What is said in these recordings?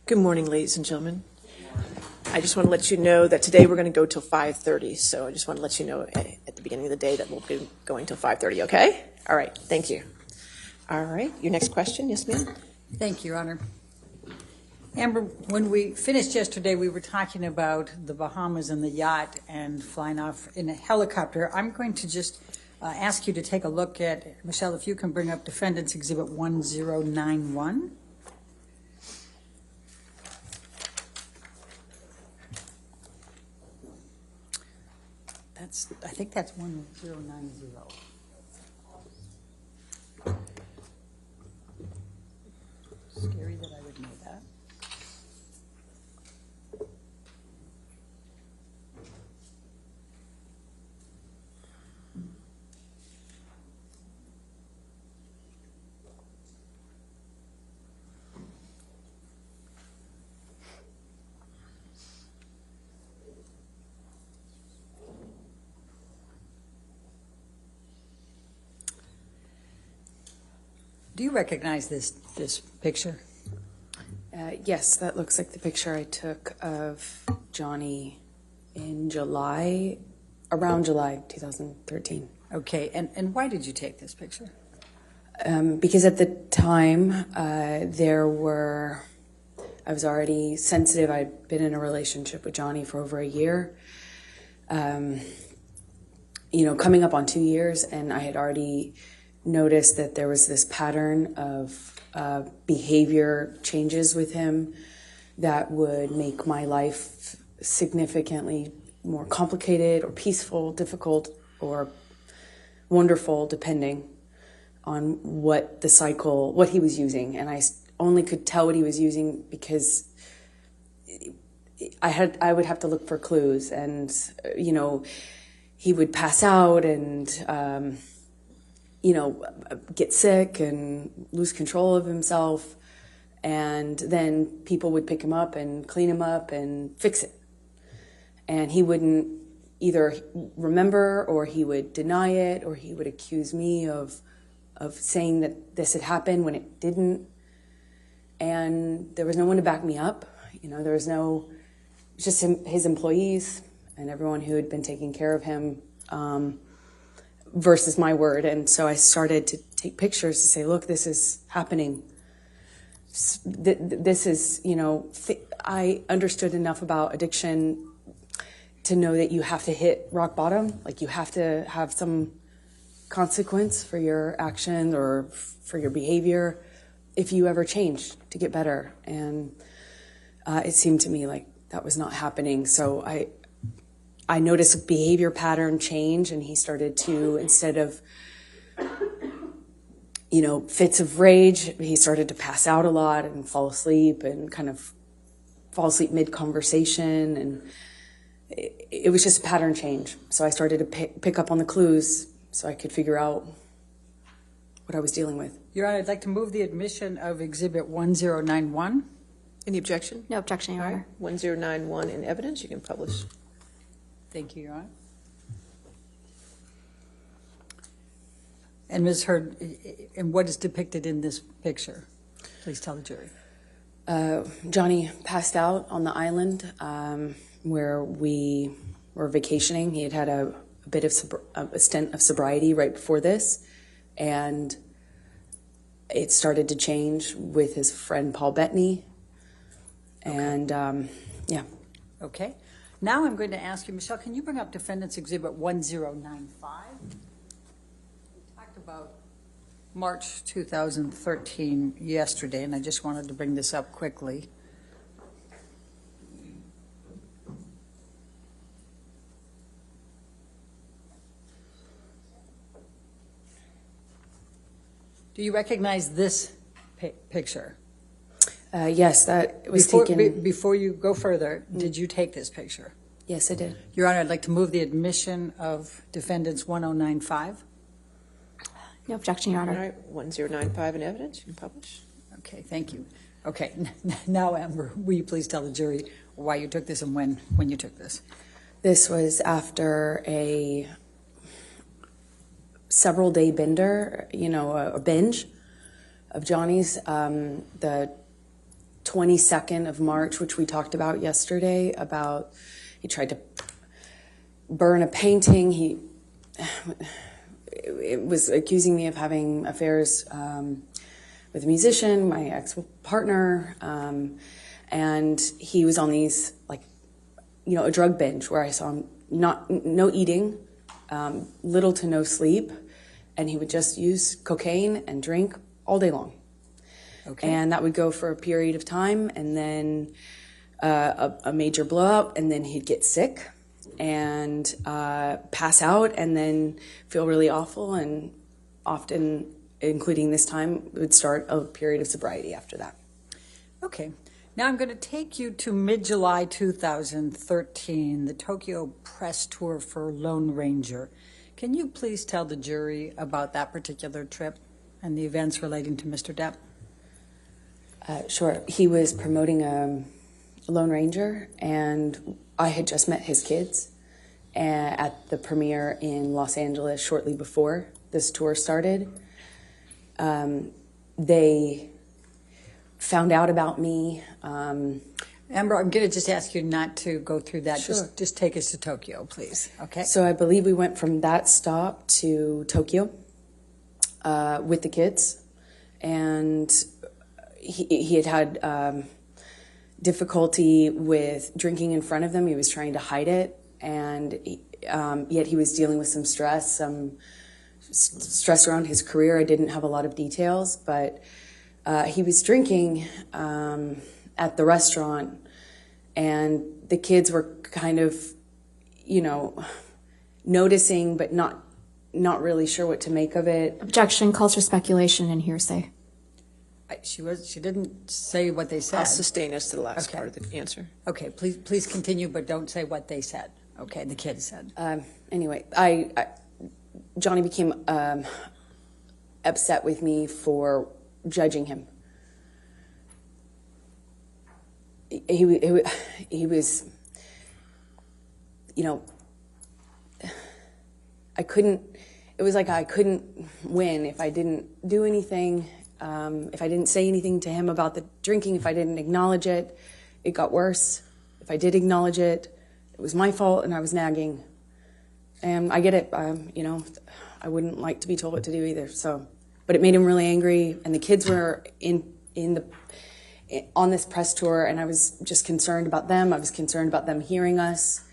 Good morning, ladies and gentlemen. I just want to let you know that today we're going to go till 5:30. So I just want to let you know at the beginning of the day that we'll be going till 5:30, okay? All right, thank you. All right, your next question, yes, ma'am? Thank you, Your Honor. Amber, when we finished yesterday, we were talking about the Bahamas and the yacht and flying off in a helicopter. I'm going to just ask you to take a look at, Michelle, if you can bring up Defendant's Exhibit 1091. I think that's 1090. Scary that I would know that. Do you recognize this picture? Yes, that looks like the picture I took of Johnny in July, around July 2013. Okay, and why did you take this picture? Because at the time, I was already sensitive. I'd been in a relationship with Johnny for over a year, coming up on 2 years, and I had already noticed that there was this pattern of behavior changes with him that would make my life significantly more complicated or peaceful, difficult, or wonderful, depending on what he was using. And I only could tell what he was using because I would have to look for clues, and he would pass out and get sick and lose control of himself, and then people would pick him up and clean him up and fix it, and he wouldn't either remember, or he would deny it, or he would accuse me of saying that this had happened when it didn't, and there was no one to back me up. There was just his employees and everyone who had been taking care of him, versus my word. And so I started to take pictures to say, look, this is happening. This is, I understood enough about addiction to know that you have to hit rock bottom. Like, you have to have some consequence for your actions or for your behavior if you ever change to get better. And it seemed to me like that was not happening. So I noticed a behavior pattern change, and he started to, instead of, fits of rage, he started to pass out a lot and fall asleep and kind of fall asleep mid-conversation. And it was just a pattern change. So I started to pick up on the clues so I could figure out what I was dealing with. Your Honor, I'd like to move the admission of Exhibit 1091. Any objection? No objection, Your Honor. 1091 in evidence, you can publish. Thank you, Your Honor. And Ms. Heard, and what is depicted in this picture? Please tell the jury. Johnny passed out on the island where we were vacationing. He had a bit of a stint of sobriety right before this, and it started to change with his friend Paul Bettany. And yeah. Okay. Now I'm going to ask you, Michelle, can you bring up Defendant's Exhibit 1095? We talked about March 2013 yesterday, and I just wanted to bring this up quickly. Do you recognize this picture? Yes, that was taken. Before you go further, did you take this picture? Yes, I did. Your Honor, I'd like to move the admission of Defendants 1095. No objection, Your Honor. All right, 1095 in evidence, you can publish. Okay, thank you. Okay, now, Amber, will you please tell the jury why you took this and when you took this? This was after a several-day bender, a binge of Johnny's. The 22nd of March, which we talked about yesterday, about he tried to burn a painting. It was accusing me of having affairs with a musician, my ex-partner, and he was on these, like, you know, a drug binge where I saw him no eating, little to no sleep, and he would just use cocaine and drink all day long. Okay. And that would go for a period of time, and then a major blowout, and then he'd get sick and pass out, and then feel really awful, and often, including this time, would start a period of sobriety after that. Okay. Now I'm going to take you to mid-July 2013, the Tokyo press tour for Lone Ranger. Can you please tell the jury about that particular trip and the events relating to Mr. Depp? Sure. He was promoting Lone Ranger, and I had just met his kids at the premiere in Los Angeles shortly before this tour started. They found out about me. Amber, I'm going to just ask you not to go through that. Sure. Just take us to Tokyo, please. Okay? So I believe we went from that stop to Tokyo with the kids, and he had difficulty with drinking in front of them. He was trying to hide it, and yet he was dealing with some stress around his career. I didn't have a lot of details, but he was drinking at the restaurant, and the kids were kind of, you know, noticing, but not really sure what to make of it. Objection calls for speculation and hearsay. She didn't say what they said. I'll sustain us to the last Okay. part of the answer. Okay, please continue, but don't say what they said. Okay, the kids said. Anyway, Johnny became upset with me for judging him. He was, you know, it was like I couldn't win if I didn't do anything, if I didn't say anything to him about the drinking, if I didn't acknowledge it, it got worse. If I did acknowledge it, it was my fault and I was nagging. And I get it, you know, I wouldn't like to be told what to do either, so. But it made him really angry, and the kids were on this press tour, and I was just concerned about them. I was concerned about them hearing us.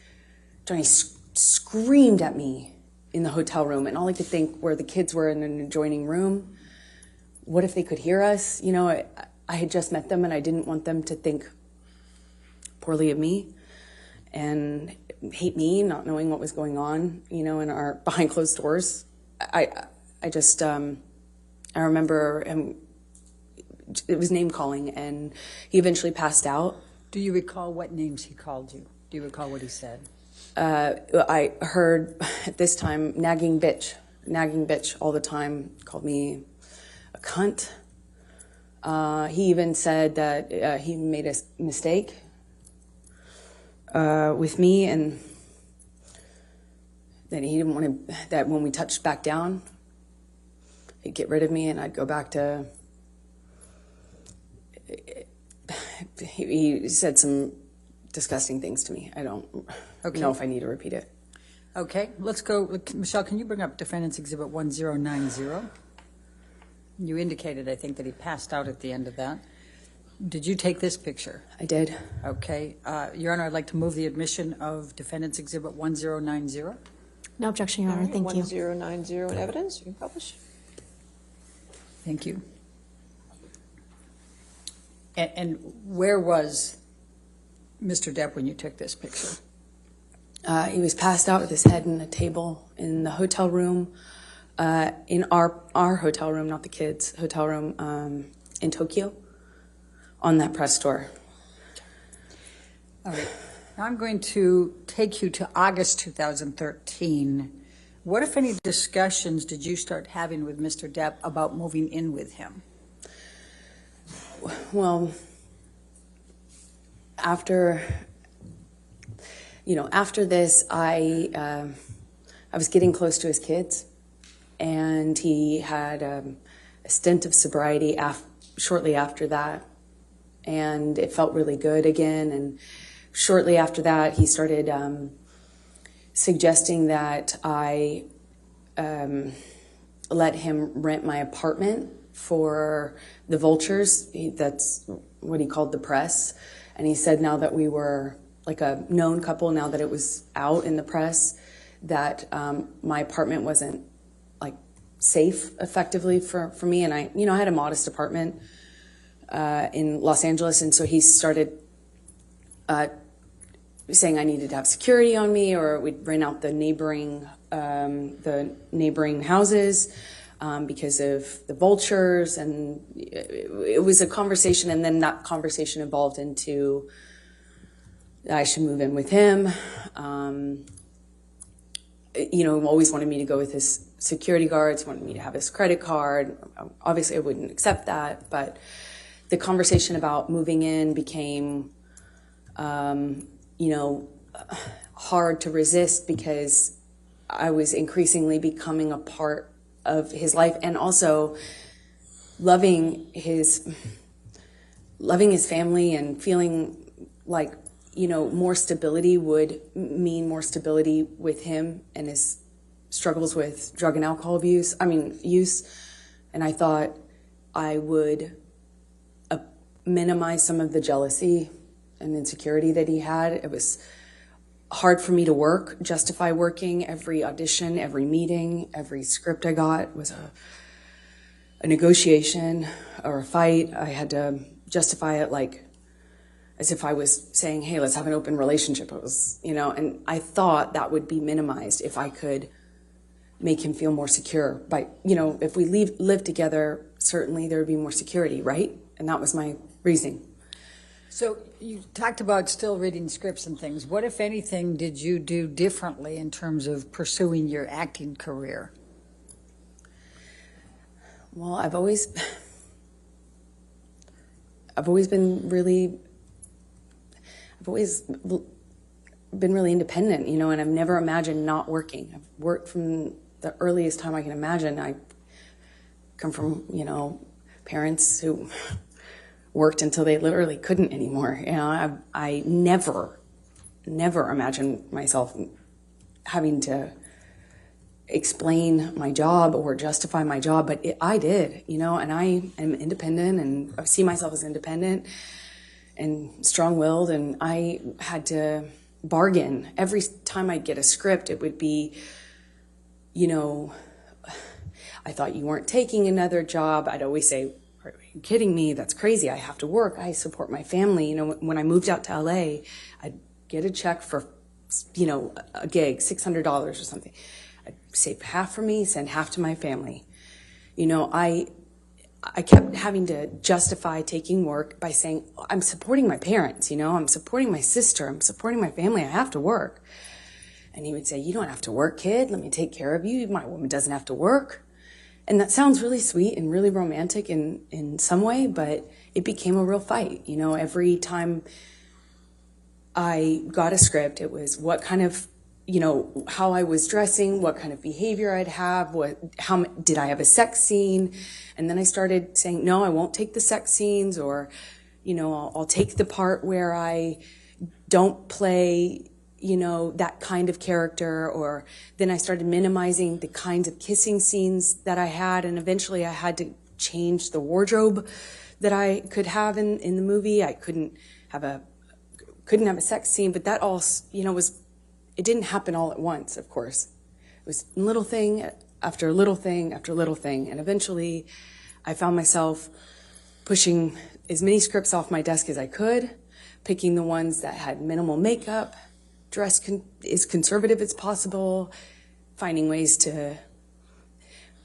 Johnny screamed at me in the hotel room, and all I could think were the kids were in an adjoining room. What if they could hear us? You know, I had just met them, and I didn't want them to think poorly of me and hate me, not knowing what was going on, you know, in our behind closed doors. I remember him. It was name calling, and he eventually passed out. Do you recall what names he called you? Do you recall what he said? I heard at this time nagging bitch all the time. Called me a cunt. He even said that he made a mistake with me, and that he didn't want to. That when we touched back down, he'd get rid of me, and I'd go back to. He said some disgusting things to me. I don't know if I need to repeat it. Okay, let's go. Michelle, can you bring up Defendant's Exhibit 1090? You indicated, I think, that he passed out at the end of that. Did you take this picture? I did. Okay. Your Honor, I'd like to move the admission of Defendant's Exhibit 1090. No objection, Your Honor. Thank you. 1090 in evidence. You can publish. Thank you. And where was Mr. Depp when you took this picture? He was passed out with his head in a table in the hotel room, in our hotel room, not the kids' hotel room in Tokyo, on that press tour. All right. Now I'm going to take you to August 2013. What, if any, discussions did you start having with Mr. Depp about moving in with him? Well, after this, I was getting close to his kids, and he had a stint of sobriety shortly after that, and it felt really good again. And shortly after that, he started suggesting that I let him rent my apartment for the vultures. That's what he called the press. And he said now that we were like a known couple, now that it was out in the press, that my apartment wasn't like safe effectively for me. And I had a modest apartment in Los Angeles. And so he started saying I needed to have security on me, or we'd rent out the neighboring houses because of the vultures. And it was a conversation, and then that conversation evolved into I should move in with him. Always wanted me to go with his security guards, wanted me to have his credit card. Obviously, I wouldn't accept that, but the conversation about moving in became hard to resist because I was increasingly becoming a part of his life, and also loving his family and feeling like, more stability would mean more stability with him and his struggles with drug and alcohol use. And I thought I would minimize some of the jealousy and insecurity that he had. It was hard for me to justify working. Every audition, every meeting, every script I got was a negotiation or a fight. I had to justify it like as if I was saying, hey, let's have an open relationship. It was, and I thought that would be minimized if I could make him feel more secure. By, if we live together, certainly there would be more security, right? And that was my reasoning. So you talked about still reading scripts and things. What, if anything, did you do differently in terms of pursuing your acting career? Well, I've always been really independent, and I've never imagined not working. I've worked from the earliest time I can imagine. I come from, parents who worked until they literally couldn't anymore. I never imagined myself having to explain my job or justify my job, but I did, and I am independent, and I see myself as independent and strong-willed, and I had to bargain. Every time I'd get a script, it would be, I thought you weren't taking another job. I'd always say, are you kidding me? That's crazy. I have to work. I support my family. When I moved out to LA, I'd get a check for, a gig, $600 or something. I'd save half for me, send half to my family. I kept having to justify taking work by saying, I'm supporting my parents, I'm supporting my sister, I'm supporting my family, I have to work. And he would say, you don't have to work, kid, let me take care of you, my woman doesn't have to work. And that sounds really sweet and really romantic in some way, but it became a real fight. Every time I got a script, it was what kind of, how I was dressing, what kind of behavior I'd have, how did I have a sex scene? And then I started saying, no, I won't take the sex scenes, or, I'll take the part where I don't play, that kind of character, or then I started minimizing the kinds of kissing scenes that I had, and eventually I had to change the wardrobe that I could have in the movie. I couldn't have a sex scene, but that all, it didn't happen all at once, of course. It was little thing after little thing after little thing, and eventually I found myself pushing as many scripts off my desk as I could, picking the ones that had minimal makeup, dressed as conservative as possible, finding ways to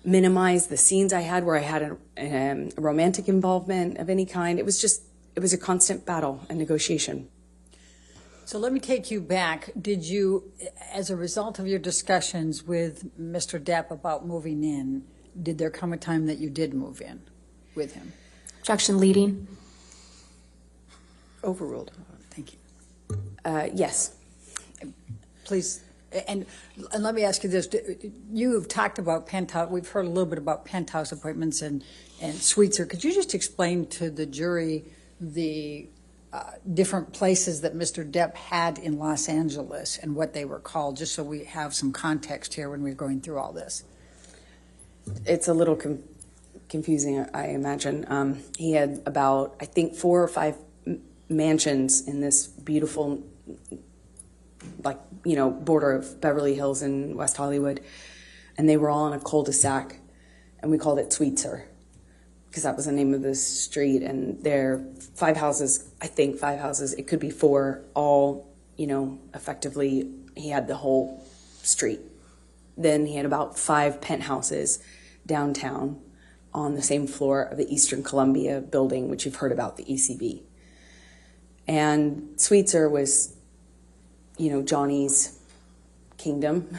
minimize the scenes I had where I had a romantic involvement of any kind. It was a constant battle and negotiation. So let me take you back. Did you, as a result of your discussions with Mr. Depp about moving in, did there come a time that you did move in with him? Objection leading. Overruled. Thank you. Yes. Please, and let me ask you this. You've talked about penthouse, we've heard a little bit about penthouse appointments and suites. Could you just explain to the jury the different places that Mr. Depp had in Los Angeles and what they were called, just so we have some context here when we're going through all this? It's a little confusing, I imagine. He had about, I think, 4 or 5 mansions in this beautiful, border of Beverly Hills and West Hollywood, and they were all in a cul-de-sac, and we called it Sweetser, because that was the name of the street. And there are 5 houses, I think 5 houses, it could be 4, all, effectively, he had the whole street. Then he had about 5 penthouses downtown on the same floor of the Eastern Columbia building, which you've heard about, the ECB. And Sweetser was, Johnny's kingdom.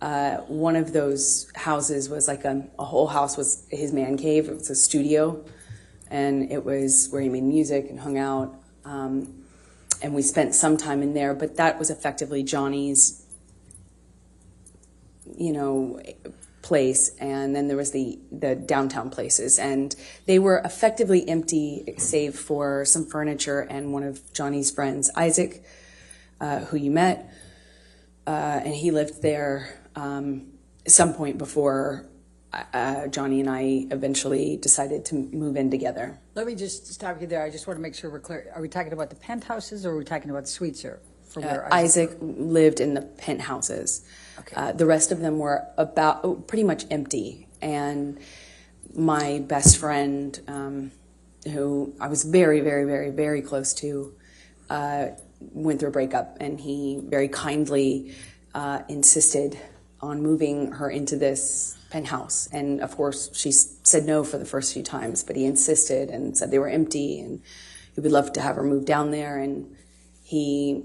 One of those houses was like a whole house was his man cave. It was a studio, and it was where he made music and hung out. And we spent some time in there, but that was effectively Johnny's, place. And then there was the downtown places, and they were effectively empty save for some furniture and one of Johnny's friends, Isaac, who you met, and he lived there some point before Johnny and I eventually decided to move in together. Let me just stop you there. I just want to make sure we're clear. Are we talking about the penthouses, or are we talking about Sweetser? Isaac lived in the penthouses. Okay. The rest of them were pretty much empty. And my best friend, who I was very, very, very, very close to, went through a breakup, and he very kindly insisted on moving her into this penthouse. And of course, she said no for the first few times, but he insisted and said they were empty, and he would love to have her move down there. And he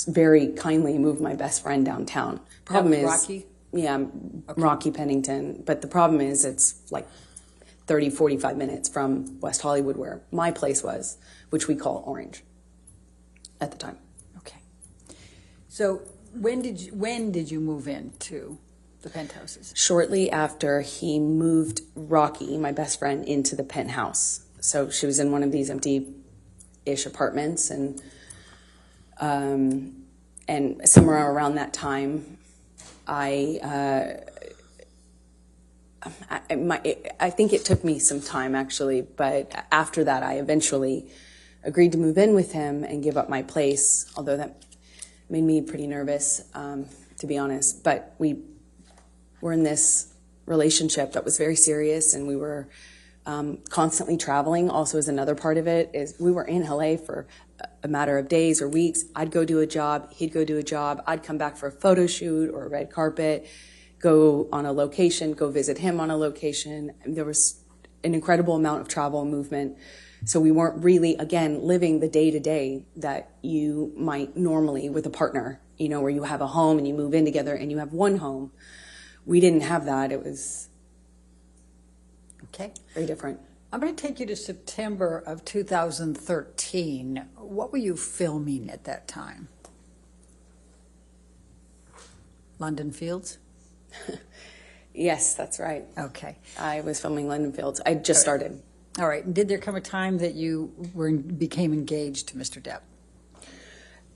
very kindly moved my best friend downtown. Problem is, Rocky? Yeah, okay. Rocky Pennington. But the problem is it's like 30, 45 minutes from West Hollywood, where my place was, which we call Orange at the time. Okay. So when did you move into the penthouses? Shortly after he moved Rocky, my best friend, into the penthouse. So she was in one of these empty-ish apartments, and somewhere around that time, I think it took me some time, actually, but after that, I eventually agreed to move in with him and give up my place, although that made me pretty nervous, to be honest. But we were in this relationship that was very serious, and we were constantly traveling. Also, as another part of it, is we were in LA for a matter of days or weeks. I'd go do a job, he'd go do a job, I'd come back for a photo shoot or a red carpet, go on a location, go visit him on a location. And there was an incredible amount of travel and movement. So we weren't really, again, living the day-to-day that you might normally with a partner, where you have a home and you move in together and you have one home. We didn't have that. It was okay, very different. I'm going to take you to September of 2013. What were you filming at that time? London Fields? Yes, that's right. Okay. I was filming London Fields. I just started. All right. And did there come a time that you became engaged to Mr. Depp?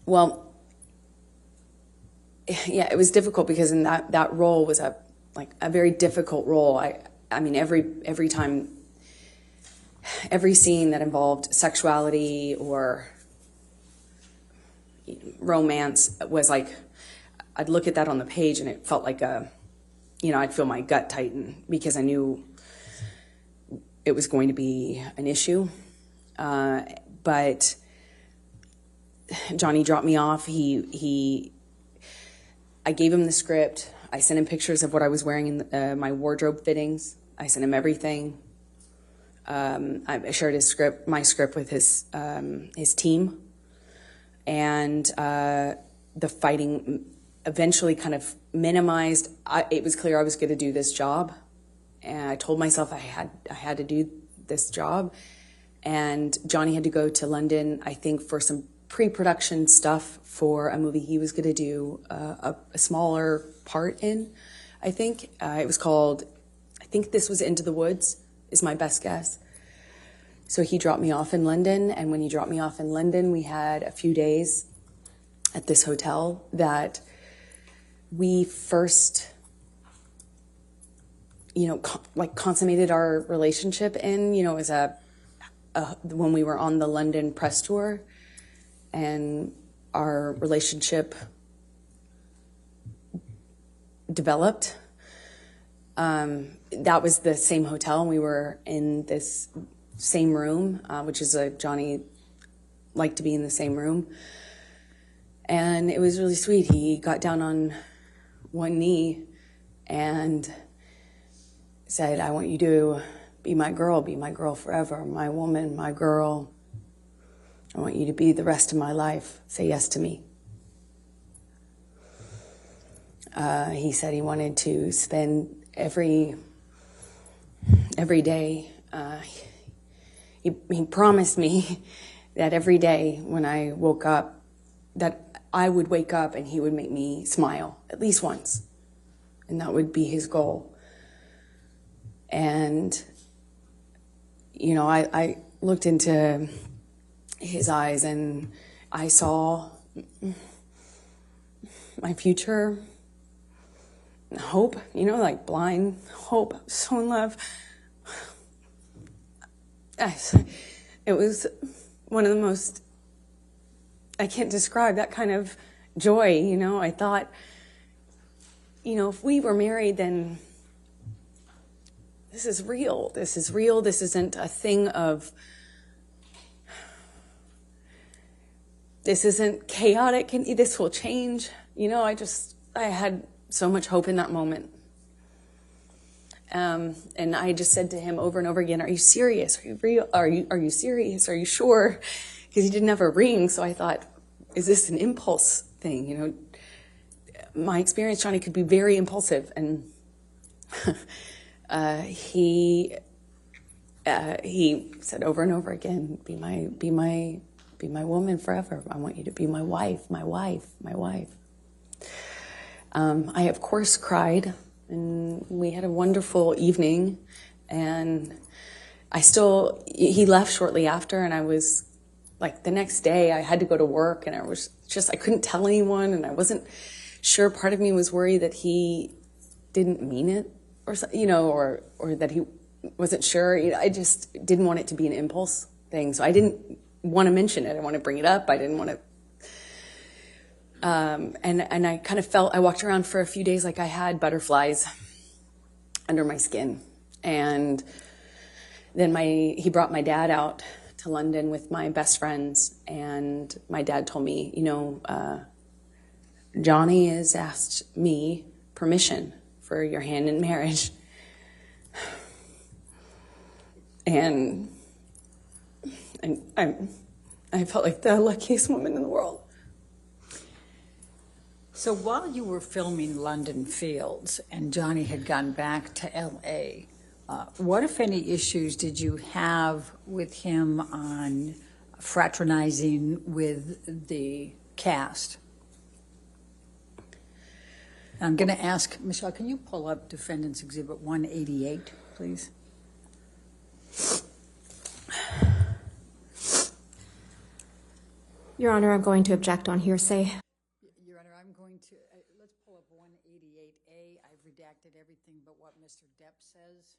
Well, yeah, it was difficult because in that role was a very difficult role. I mean, every time, every scene that involved sexuality or romance was like, I'd look at that on the page and it felt like I'd feel my gut tighten because I knew it was going to be an issue. But Johnny dropped me off. I gave him the script. I sent him pictures of what I was wearing in my wardrobe fittings. I sent him everything. I shared my script with his team, and the fighting eventually kind of minimized. It was clear I was going to do this job, and I told myself I had to do this job. And Johnny had to go to London, I think, for some pre-production stuff for a movie he was going to do a smaller part in. I think it was called. I think this was Into the Woods, is my best guess. So he dropped me off in London, and when he dropped me off in London, we had a few days at this hotel that we first, consummated our relationship in. It was when we were on the London press tour, and our relationship developed. That was the same hotel, and we were in this same room, which is Johnny liked to be in the same room. And it was really sweet. He got down on one knee and said, I want you to be my girl forever, my woman, my girl. I want you to be the rest of my life. Say yes to me. He said he wanted to spend every day. He promised me that every day when I woke up, that I would wake up and he would make me smile at least once. And that would be his goal. And, I looked into his eyes and I saw my future, hope, like blind hope, so in love. It was one of the most, I can't describe that kind of joy, I thought, if we were married, then this is real. This is real. This isn't a thing of, this isn't chaotic. This will change. I had so much hope in that moment. And I just said to him over and over again, are you serious? Are you real? Are you serious? Are you sure? Because he didn't have a ring. So I thought, is this an impulse thing? My experience, Johnny, could be very impulsive. And he said over and over again, be my woman forever. I want you to be my wife, my wife, my wife. I, of course, cried, and we had a wonderful evening, and he left shortly after, and I was, the next day I had to go to work, and I couldn't tell anyone, and I wasn't sure. Part of me was worried that he didn't mean it, or that he wasn't sure. I just didn't want it to be an impulse thing, so I didn't want to mention it. I didn't want to bring it up. I didn't want to. And I kind of I walked around for a few days like I had butterflies under my skin. And then he brought my dad out to London with my best friends. And my dad told me, Johnny has asked me permission for your hand in marriage. And I felt like the luckiest woman in the world. So while you were filming London Fields and Johnny had gone back to L.A., what, if any, issues did you have with him on fraternizing with the cast? I'm going to ask, Michelle, can you pull up Defendant's Exhibit 188, please? Your Honor, I'm going to object on hearsay. Your Honor, I'm going to, let's pull up 188A. I've redacted everything but what Mr. Depp says.